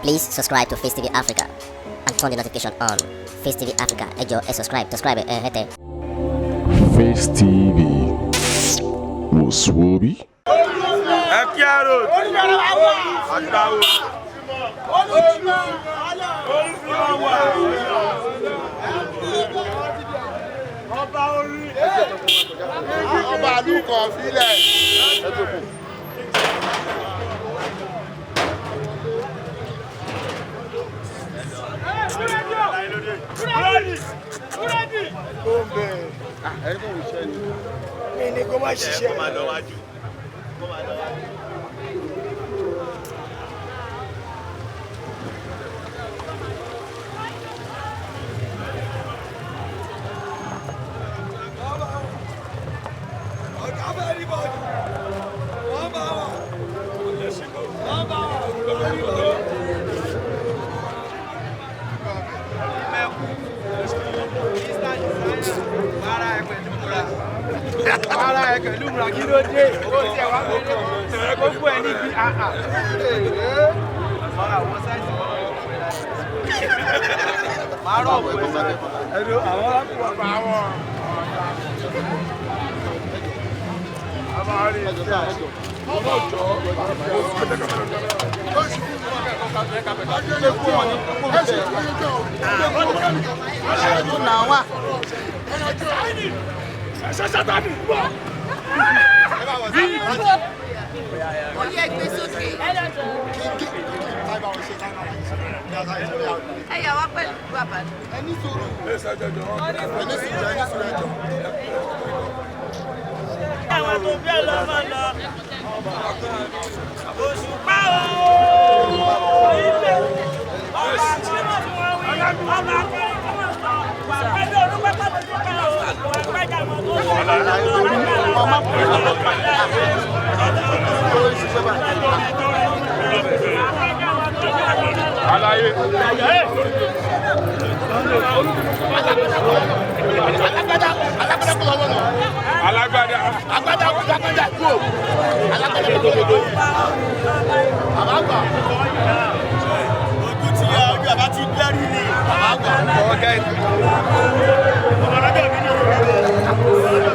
Please subscribe to Face TV Africa and turn the notification on. Face TV Africa, ẹ jọ̀ọ́, subscribe, hete. Face TV was Swoby. Ọba àlùkò fílẹ̀. Ini kó má ṣiṣẹ́. Ara ẹ pẹ̀lú múra kí ló dé? Owó tí ẹ wá pẹ̀lú gbogbo ẹ níbi àhà. Àwọn sáìsì wọn lọ pẹ̀lú láti. Máa rọ̀ pẹ̀lú ẹ̀rọ àwọn alákùnrin bá wọn. Àwọn àárín ìjọba ọmọ òjò Sátánì wá. Orí ẹgbẹ́ sókè. Ẹ yà wá pẹ̀lú bàbá. Ẹni sọ̀rọ̀. Àwọn tó bí ọlọ́mọ lọ. Òṣùpá o. Ilé. Ọba akọ́nà tí wọ́n wí. Ọba akọ́nà tí wọ́n sọ. Wà pẹ́lú orúkọ pàtó tó kẹ́ o. Wà pẹ́jà mọ́ tó sọ. Alaye. Alágbádá kú. Àbágbà. Ojú ti yá ojú àbá ti dẹ́rù ni. Àbágbà. Ọ̀gá ẹ̀. Ọmọdé mi ní òwe.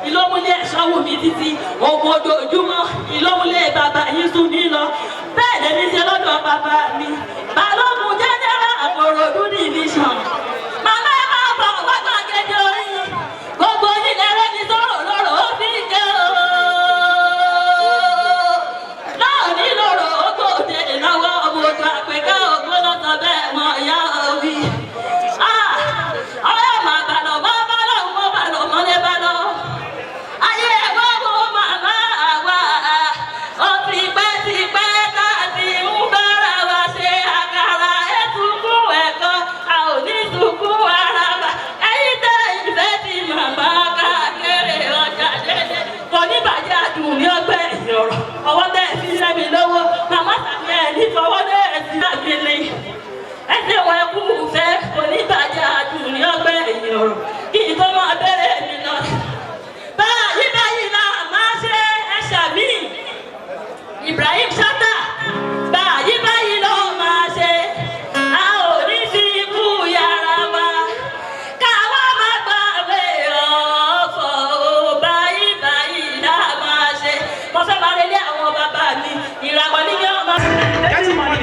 Ìlọ́múlé ẹ̀ṣọ́wò mi títí ogun ojoojúmọ́ ìlọ́múlé bàbá yín sún mi lọ bẹ́ẹ̀ lẹ́ni ṣe lọ́dọ̀ bàbá mi balógun jẹ́jẹ́rẹ́ Àkòròdú division màmá ẹ máa bọ̀ wágbà gẹ́gẹ́ oyin gbogbo yín lẹ́rẹ́ ní sọ̀rọ̀ lọ́rọ̀ ó fi ké o náà ní lọ́rọ̀ ó gbòde lọ́wọ́ ọmọ ojú àpèká ògbó lọ́sọ̀ bẹ́ẹ̀ mọ ìyá òbí ọ̀rẹ́ màá balọ̀ mọ́ balọ̀ mọ́ balọ̀ mọ́lẹ́ balọ̀. Ọwọ́ tẹ̀ sí lẹ́mi lọ́wọ́ màmá tàbí ẹ̀ ní fọwọ́ tẹ̀ sí àgbélé ẹsẹ̀ wọn kú fẹ́ oníbàjẹ́ àdùn ní ọgbẹ́ ẹ̀yìn ọ̀rọ̀ kí n tó máa bẹ̀rẹ̀ mi lọ. Báyìí náà máa ṣe ẹ̀ṣà mí Ibrahim Shatta báyìí ló máa ṣe a ò ní fi ikú yàrá wa káwá má gbàgbé ọ̀fọ̀ báyìí náà máa ṣe mo fẹ́ máa relé àwọn bàbá mi ìràwọ̀ ní kí wọ́n máa.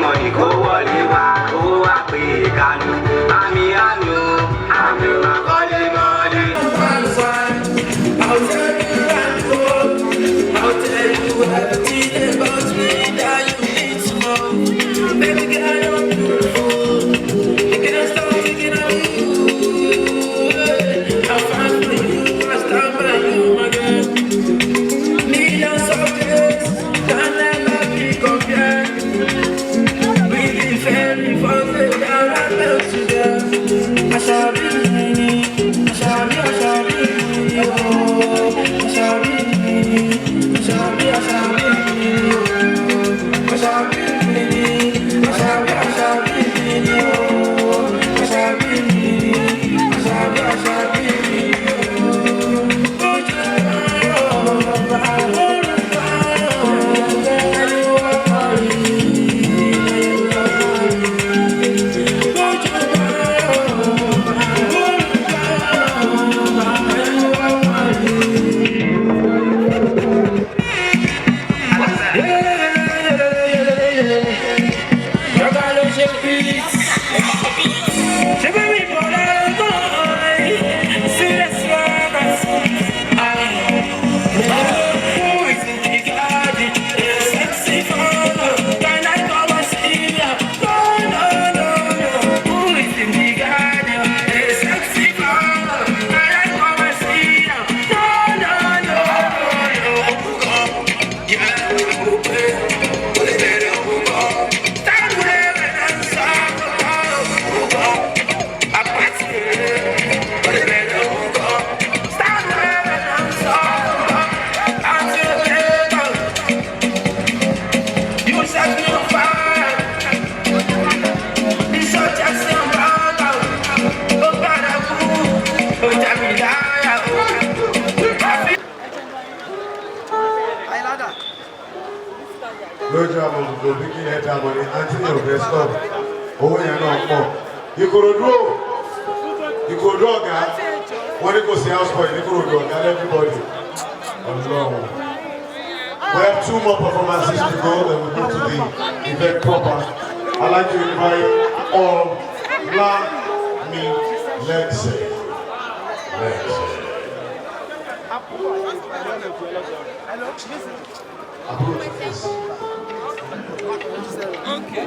money kó wọlé wá, owó wá pé kánú. Àmì àmì o, àmì o máa kọ́lé mọ́lé. I'll tell you everything about me that you need to know. Baby girl, you're beautiful. I can't stop thinking of you. I'll find for you, I'll stand by you, my girl. Millions of days can never be compared. We've been failing for the down and love together. I shall be, I shall be, I shall be, oh, I shall be. No job of the beginning of that money until you rest up. Oh, you're not more. You could do, guys. When you go see house boy, you could do, everybody. Alone. We have 2 more performances to go, then we go to the event proper. I'd like to invite all Black Me Let's say. Approach this. Okay.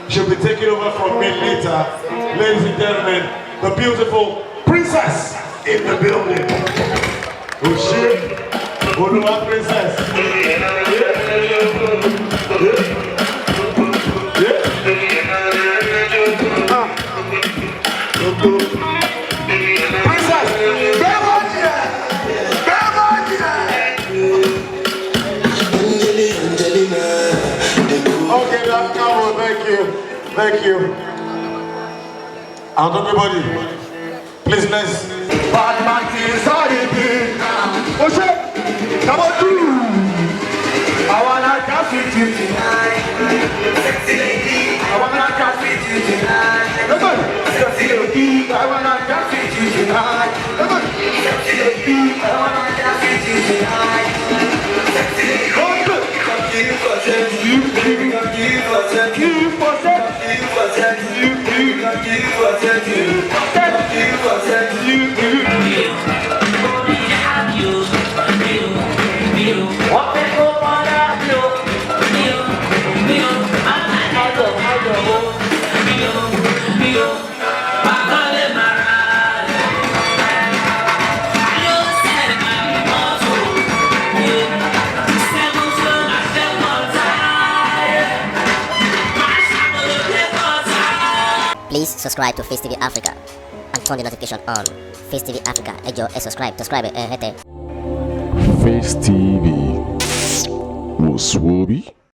She'll be taking over from me later. Ladies and gentlemen, the beautiful princess in the building. Ushi, Uduma princess. Princess, okay, that's come on, thank you. Thank you. And everybody, Please, let's. Bad man is all it is. Oh shit! Come on, dude. I wanna dance with you tonight. Sexy lady, I wanna dance with you tonight. Come on. Sexy lady, I wanna dance with you tonight. Come on. Sexy lady, I wanna dance with you tonight. Sexy lady, oh good. Give for sex, you give for sex, give for sex, give for sex, you give for sex, give for sex, you give. Please subscribe to Face TV Africa and turn the notification on. Face TV Africa, ẹ jọ̀ọ́ ẹ subscribe hete. Face TV was Swoby.